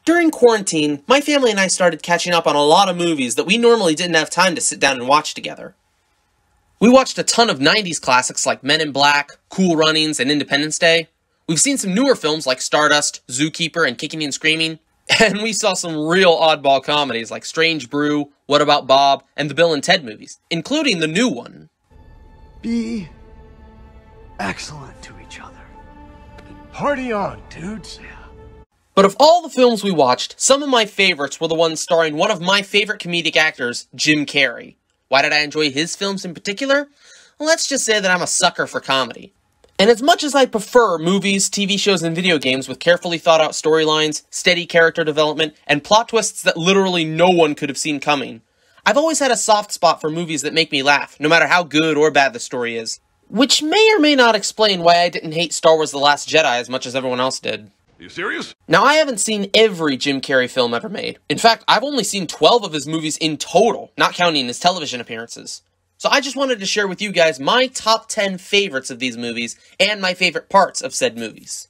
During quarantine, my family and I started catching up on a lot of movies that we normally didn't have time to sit down and watch together. We watched a ton of 90s classics like Men in Black, Cool Runnings, and Independence Day. We've seen some newer films like Stardust, Zookeeper, and Kicking and Screaming. And we saw some real oddball comedies like Strange Brew, What About Bob, and the Bill and Ted movies, including the new one. Be excellent to each other. Party on, dudes. But of all the films we watched, some of my favorites were the ones starring one of my favorite comedic actors, Jim Carrey. Why did I enjoy his films in particular? Well, let's just say that I'm a sucker for comedy. And as much as I prefer movies, TV shows, and video games with carefully thought out storylines, steady character development, and plot twists that literally no one could have seen coming, I've always had a soft spot for movies that make me laugh, no matter how good or bad the story is. Which may or may not explain why I didn't hate Star Wars The Last Jedi as much as everyone else did. Are you serious? Now, I haven't seen every Jim Carrey film ever made. In fact, I've only seen 12 of his movies in total, not counting his television appearances. So I just wanted to share with you guys my top 10 favorites of these movies, and my favorite parts of said movies.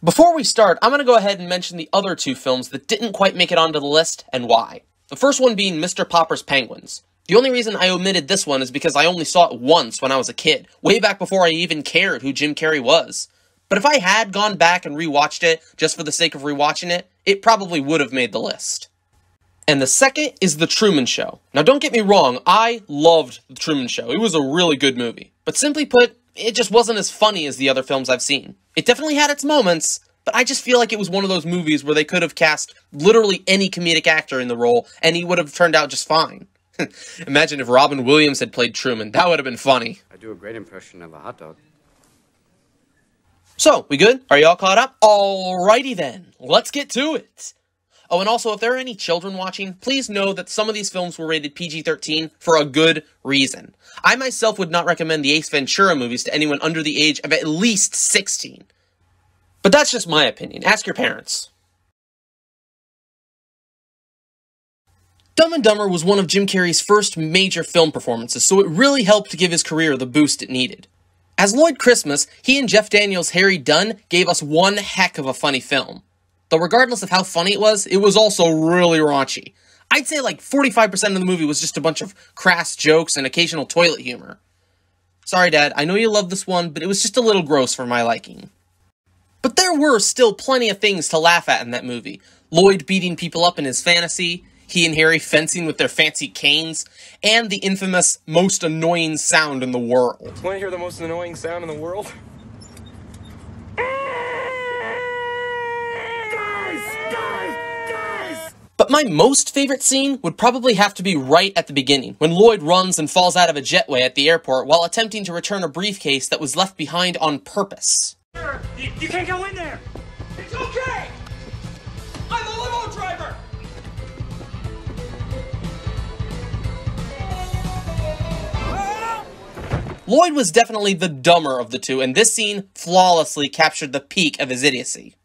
Before we start, I'm going to go ahead and mention the other two films that didn't quite make it onto the list, and why. The first one being Mr. Popper's Penguins. The only reason I omitted this one is because I only saw it once when I was a kid, way back before I even cared who Jim Carrey was. But if I had gone back and rewatched it, just for the sake of rewatching it, it probably would have made the list. And the second is The Truman Show. Now don't get me wrong, I loved The Truman Show. It was a really good movie. But simply put, it just wasn't as funny as the other films I've seen. It definitely had its moments, but I just feel like it was one of those movies where they could have cast literally any comedic actor in the role, and he would have turned out just fine. Imagine if Robin Williams had played Truman. That would have been funny. I do a great impression of a hot dog. So, we good? Are you all caught up? Alrighty then, let's get to it. Oh, and also, if there are any children watching, please know that some of these films were rated PG-13 for a good reason. I myself would not recommend the Ace Ventura movies to anyone under the age of at least 16. But that's just my opinion. Ask your parents. Dumb and Dumber was one of Jim Carrey's first major film performances, so it really helped to give his career the boost it needed. As Lloyd Christmas, he and Jeff Daniels' Harry Dunn gave us one heck of a funny film. Though regardless of how funny it was also really raunchy. I'd say like 45% of the movie was just a bunch of crass jokes and occasional toilet humor. Sorry, Dad, I know you love this one, but it was just a little gross for my liking. But there were still plenty of things to laugh at in that movie. Lloyd beating people up in his fantasy, he and Harry fencing with their fancy canes, and the infamous most annoying sound in the world. Want to hear the most annoying sound in the world? But my most favorite scene would probably have to be right at the beginning, when Lloyd runs and falls out of a jetway at the airport while attempting to return a briefcase that was left behind on purpose. You can't go in there! It's okay! I'm a limo driver! Lloyd was definitely the dumber of the two, and this scene flawlessly captured the peak of his idiocy.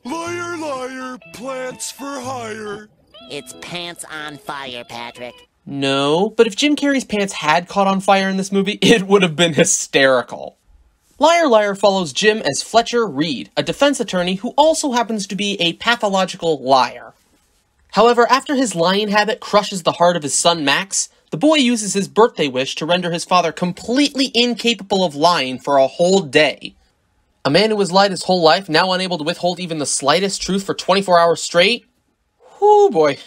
Liar, liar, plants for hire. It's pants on fire, Patrick. No, but if Jim Carrey's pants had caught on fire in this movie, it would have been hysterical. Liar Liar follows Jim as Fletcher Reed, a defense attorney who also happens to be a pathological liar. However, after his lying habit crushes the heart of his son Max, the boy uses his birthday wish to render his father completely incapable of lying for a whole day. A man who has lied his whole life, now unable to withhold even the slightest truth for 24 hours straight? Whoo boy.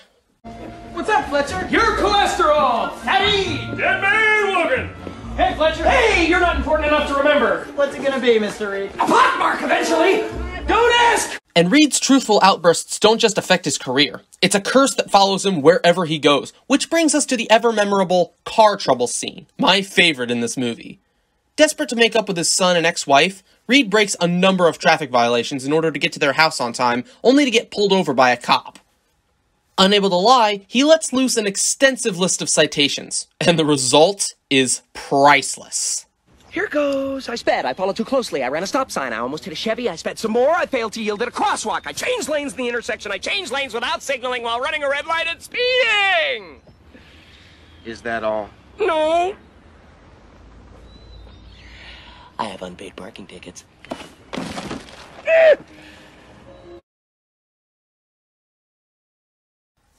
What's up, Fletcher? Your cholesterol! Howdy! Dead man looking! Hey, Fletcher! Hey, you're not important enough to remember! What's it gonna be, Mr. Reed? A pockmark eventually! Don't ask! And Reed's truthful outbursts don't just affect his career. It's a curse that follows him wherever he goes, which brings us to the ever-memorable car trouble scene, my favorite in this movie. Desperate to make up with his son and ex-wife, Reed breaks a number of traffic violations in order to get to their house on time, only to get pulled over by a cop. Unable to lie, he lets loose an extensive list of citations, and the result is priceless. Here goes. I sped. I followed too closely. I ran a stop sign. I almost hit a Chevy. I sped some more. I failed to yield at a crosswalk. I changed lanes in the intersection. I changed lanes without signaling while running a red light and speeding. Is that all? No. I have unpaid parking tickets.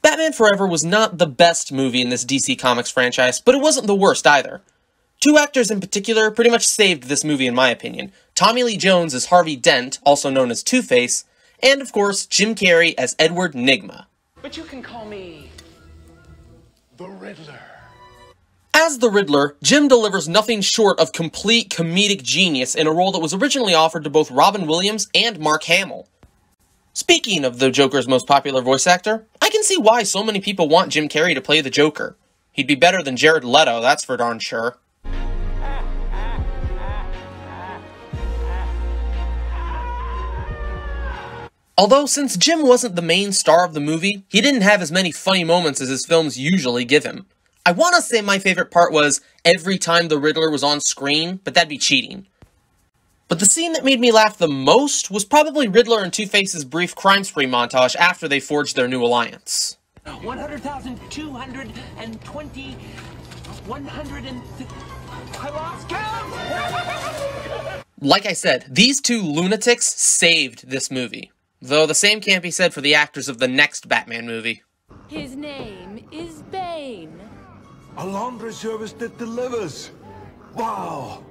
Batman Forever was not the best movie in this DC Comics franchise, but it wasn't the worst either. Two actors in particular pretty much saved this movie in my opinion. Tommy Lee Jones as Harvey Dent, also known as Two-Face, and of course, Jim Carrey as Edward Nygma. But you can call me The Riddler. As the Riddler, Jim delivers nothing short of complete comedic genius in a role that was originally offered to both Robin Williams and Mark Hamill. Speaking of the Joker's most popular voice actor, I can see why so many people want Jim Carrey to play the Joker. He'd be better than Jared Leto, that's for darn sure. Although, since Jim wasn't the main star of the movie, he didn't have as many funny moments as his films usually give him. I want to say my favorite part was every time the Riddler was on screen, but that'd be cheating. But the scene that made me laugh the most was probably Riddler and Two-Face's brief crime spree montage after they forged their new alliance. 100,220... 100 and... I lost count! Like I said, these two lunatics saved this movie. Though the same can't be said for the actors of the next Batman movie. His name is Bane. A laundry service that delivers. Wow.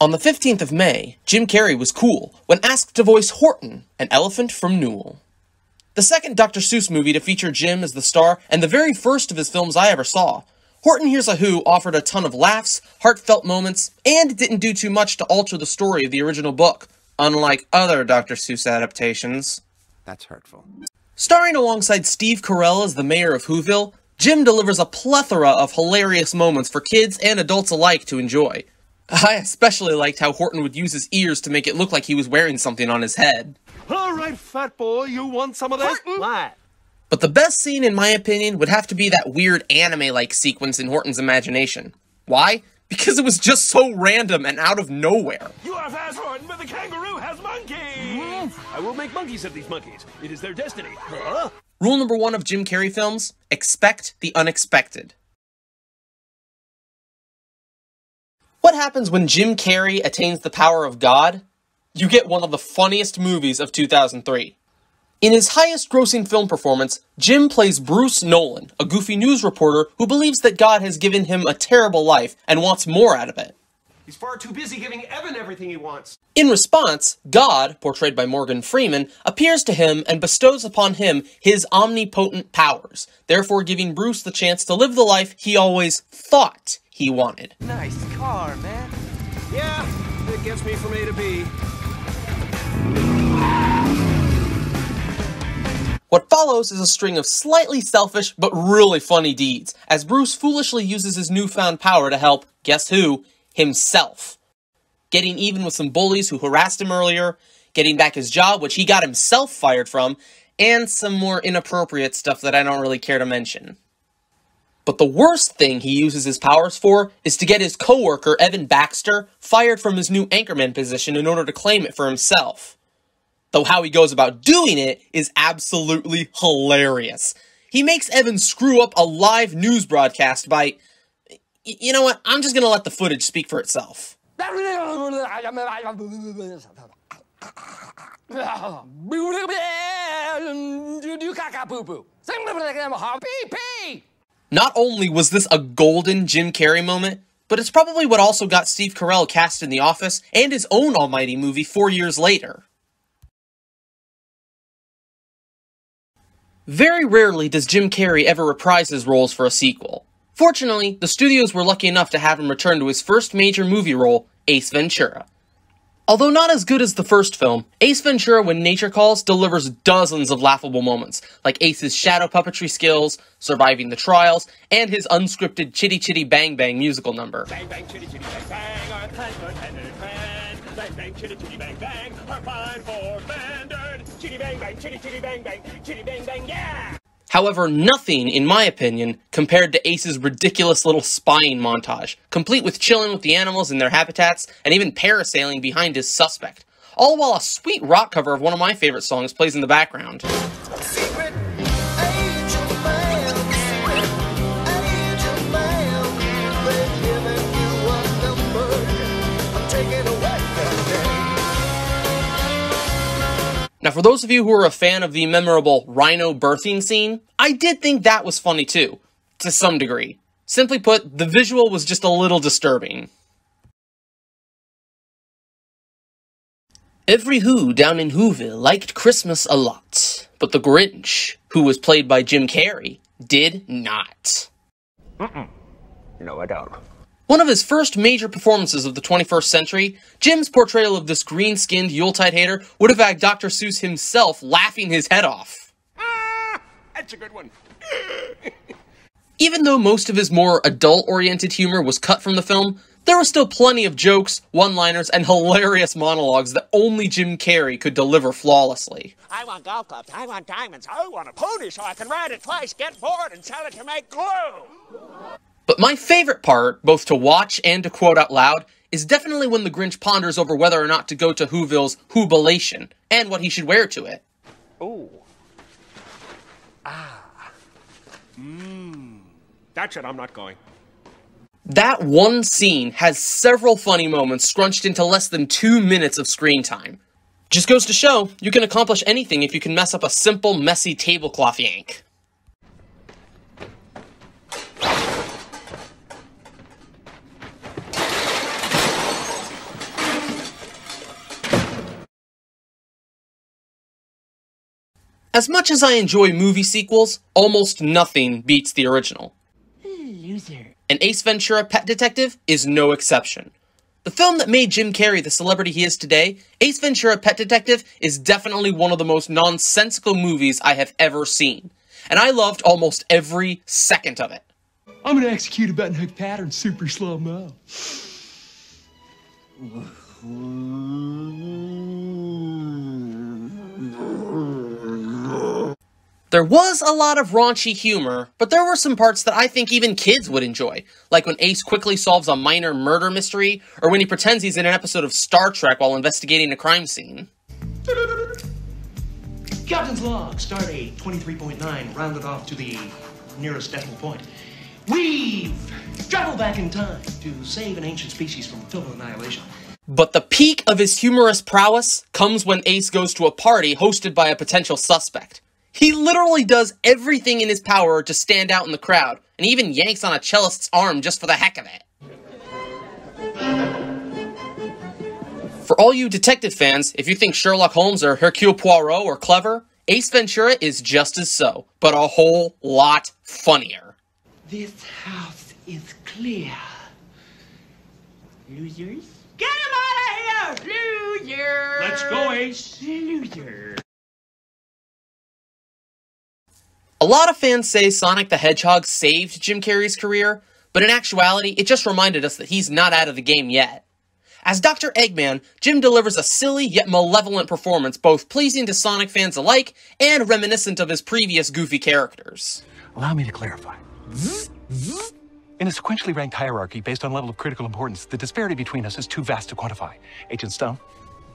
On the 15th of May, Jim Carrey was cool when asked to voice Horton, an elephant from Newell. The second Dr. Seuss movie to feature Jim as the star, and the very first of his films I ever saw. Horton Hears a Who offered a ton of laughs, heartfelt moments, and didn't do too much to alter the story of the original book, unlike other Dr. Seuss adaptations. That's hurtful. Starring alongside Steve Carell as the mayor of Whoville, Jim delivers a plethora of hilarious moments for kids and adults alike to enjoy. I especially liked how Horton would use his ears to make it look like he was wearing something on his head. All right, fat boy, you want some of this? What? But the best scene, in my opinion, would have to be that weird anime-like sequence in Horton's imagination. Why? Because it was just so random and out of nowhere. You are fast, Horton, but the kangaroo has monkeys! I will make monkeys of these monkeys. It is their destiny. Huh? Rule number 1 of Jim Carrey films, expect the unexpected. What happens when Jim Carrey attains the power of God? You get one of the funniest movies of 2003. In his highest-grossing film performance, Jim plays Bruce Nolan, a goofy news reporter who believes that God has given him a terrible life and wants more out of it. He's far too busy giving Evan everything he wants. In response, God, portrayed by Morgan Freeman, appears to him and bestows upon him his omnipotent powers, therefore giving Bruce the chance to live the life he always thought he wanted. Nice car, man. Yeah, it gets me from A to B. What follows is a string of slightly selfish but really funny deeds, as Bruce foolishly uses his newfound power to help, guess who, himself. Getting even with some bullies who harassed him earlier, getting back his job, which he got himself fired from, and some more inappropriate stuff that I don't really care to mention. But the worst thing he uses his powers for is to get his coworker, Evan Baxter, fired from his new anchorman position in order to claim it for himself. Though how he goes about doing it is absolutely hilarious. He makes Evan screw up a live news broadcast by... You know what? I'm just gonna let the footage speak for itself. Not only was this a golden Jim Carrey moment, but it's probably what also got Steve Carell cast in The Office and his own almighty movie 4 years later. Very rarely does Jim Carrey ever reprise his roles for a sequel. Fortunately, the studios were lucky enough to have him return to his first major movie role, Ace Ventura. Although not as good as the first film, Ace Ventura When Nature Calls delivers dozens of laughable moments, like Ace's shadow puppetry skills, surviving the trials, and his unscripted Chitty Chitty Bang Bang musical number. Bang, bang, chitty, chitty, bang, bang, our plans for tender friend. Bang, bang, chitty, chitty, bang, bang, our fine for Vandered. Chitty, bang, bang, chitty, chitty, bang, bang, chitty, bang, bang, yeah! However, nothing, in my opinion, compared to Ace's ridiculous little spying montage, complete with chilling with the animals in their habitats, and even parasailing behind his suspect, all while a sweet rock cover of one of my favorite songs plays in the background. Secret angel man, they've given you for those of you who are a fan of the memorable rhino birthing scene, I did think that was funny too, to some degree. Simply put, the visual was just a little disturbing. Every Who down in Whoville liked Christmas a lot, but the Grinch, who was played by Jim Carrey, did not. No, I don't. One of his first major performances of the 21st century, Jim's portrayal of this green-skinned Yuletide hater would have had Dr. Seuss himself laughing his head off. That's a good one. Even though most of his more adult-oriented humor was cut from the film, there was still plenty of jokes, one-liners, and hilarious monologues that only Jim Carrey could deliver flawlessly. I want golf clubs. I want diamonds. I want a pony so I can ride it twice, get bored, and sell it to make glue. But my favorite part, both to watch and to quote out loud, is definitely when the Grinch ponders over whether or not to go to Whoville's Whobilation, and what he should wear to it. Ooh. That's it, I'm not going. That one scene has several funny moments scrunched into less than 2 minutes of screen time. Just goes to show, you can accomplish anything if you can mess up a simple, messy tablecloth yank. As much as I enjoy movie sequels, almost nothing beats the original. Loser. And Ace Ventura: Pet Detective is no exception. The film that made Jim Carrey the celebrity he is today, Ace Ventura: Pet Detective is definitely one of the most nonsensical movies I have ever seen. And I loved almost every second of it. I'm gonna execute a button hook pattern super slow-mo. There was a lot of raunchy humor, but there were some parts that I think even kids would enjoy, like when Ace quickly solves a minor murder mystery, or when he pretends he's in an episode of Star Trek while investigating a crime scene. Captain's log, stardate 23.9, rounded off to the nearest decimal point. We've traveled back in time to save an ancient species from total annihilation. But the peak of his humorous prowess comes when Ace goes to a party hosted by a potential suspect. He literally does everything in his power to stand out in the crowd, and even yanks on a cellist's arm just for the heck of it. For all you detective fans, if you think Sherlock Holmes or Hercule Poirot are clever, Ace Ventura is just as so, but a whole lot funnier. This house is clear. Losers? Get him out of here! Loser! Let's go, Ace. Loser. A lot of fans say Sonic the Hedgehog saved Jim Carrey's career, but in actuality, it just reminded us that he's not out of the game yet. As Dr. Eggman, Jim delivers a silly yet malevolent performance, both pleasing to Sonic fans alike and reminiscent of his previous goofy characters. Allow me to clarify. In a sequentially ranked hierarchy based on level of critical importance, the disparity between us is too vast to quantify. Agent Stone?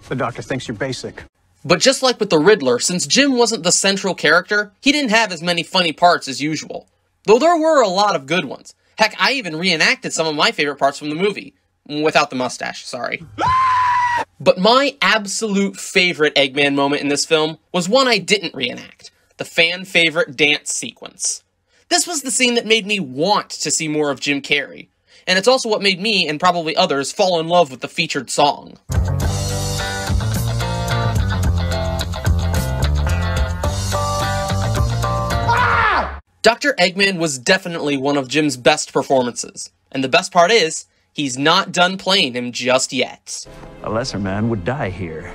The doctor thinks you're basic. But just like with the Riddler, since Jim wasn't the central character, he didn't have as many funny parts as usual. Though there were a lot of good ones. Heck, I even reenacted some of my favorite parts from the movie. Without the mustache, sorry. But my absolute favorite Eggman moment in this film was one I didn't reenact. The fan-favorite dance sequence. This was the scene that made me want to see more of Jim Carrey. And it's also what made me, and probably others, fall in love with the featured song. Dr. Eggman was definitely one of Jim's best performances. And the best part is, he's not done playing him just yet. A lesser man would die here.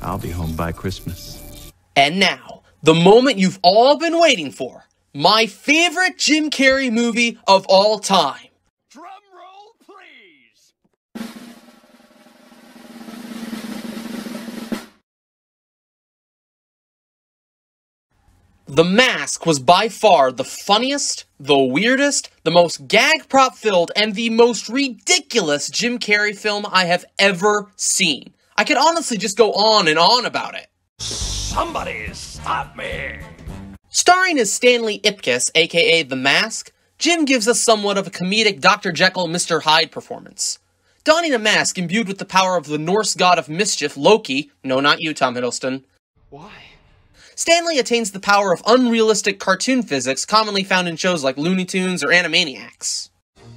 I'll be home by Christmas. And now, the moment you've all been waiting for. My favorite Jim Carrey movie of all time. Drum roll, please. The Mask was by far the funniest, the weirdest, the most gag-prop-filled, and the most ridiculous Jim Carrey film I have ever seen. I could honestly just go on and on about it. Somebody stop me! Starring as Stanley Ipkiss, aka The Mask, Jim gives us somewhat of a comedic Dr. Jekyll, Mr. Hyde performance. donning a mask imbued with the power of the Norse god of mischief, Loki. No, not you, Tom Hiddleston. Why? Stanley attains the power of unrealistic cartoon physics commonly found in shows like Looney Tunes or Animaniacs.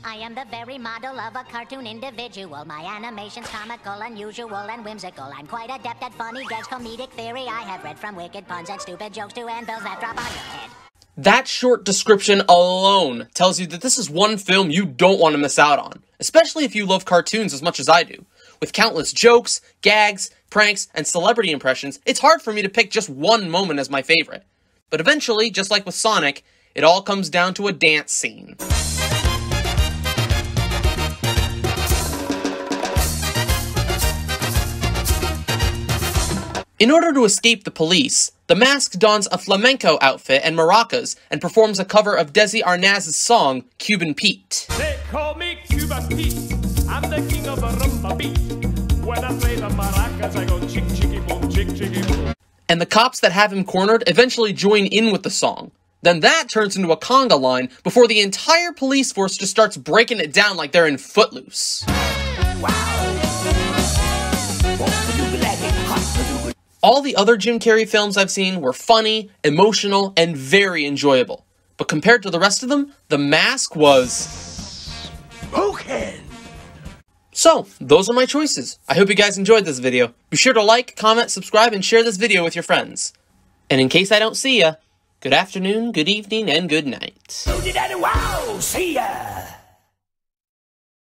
I am the very model of a cartoon individual. My animation's comical, unusual, and whimsical. I'm quite adept at funny gags, comedic theory. I have read from wicked puns and stupid jokes to anvils that drop on your head. That short description alone tells you that this is one film you don't want to miss out on, especially if you love cartoons as much as I do. With countless jokes, gags, pranks, and celebrity impressions, it's hard for me to pick just one moment as my favorite. But eventually, just like with Sonic, it all comes down to a dance scene. In order to escape the police, the mask dons a flamenco outfit and maracas and performs a cover of Desi Arnaz's song, Cuban Pete. They call me Cuban Pete. I'm the king of a rumba beat. When I play the maracas, I go chick chicky boom, chick chicky boom. And the cops that have him cornered eventually join in with the song. Then that turns into a conga line before the entire police force just starts breaking it down like they're in Footloose. All the other Jim Carrey films I've seen were funny, emotional, and very enjoyable. But compared to the rest of them, The Mask was... broken! So, those are my choices. I hope you guys enjoyed this video. Be sure to like, comment, subscribe, and share this video with your friends. And in case I don't see ya, good afternoon, good evening, and good night. Wow, see ya!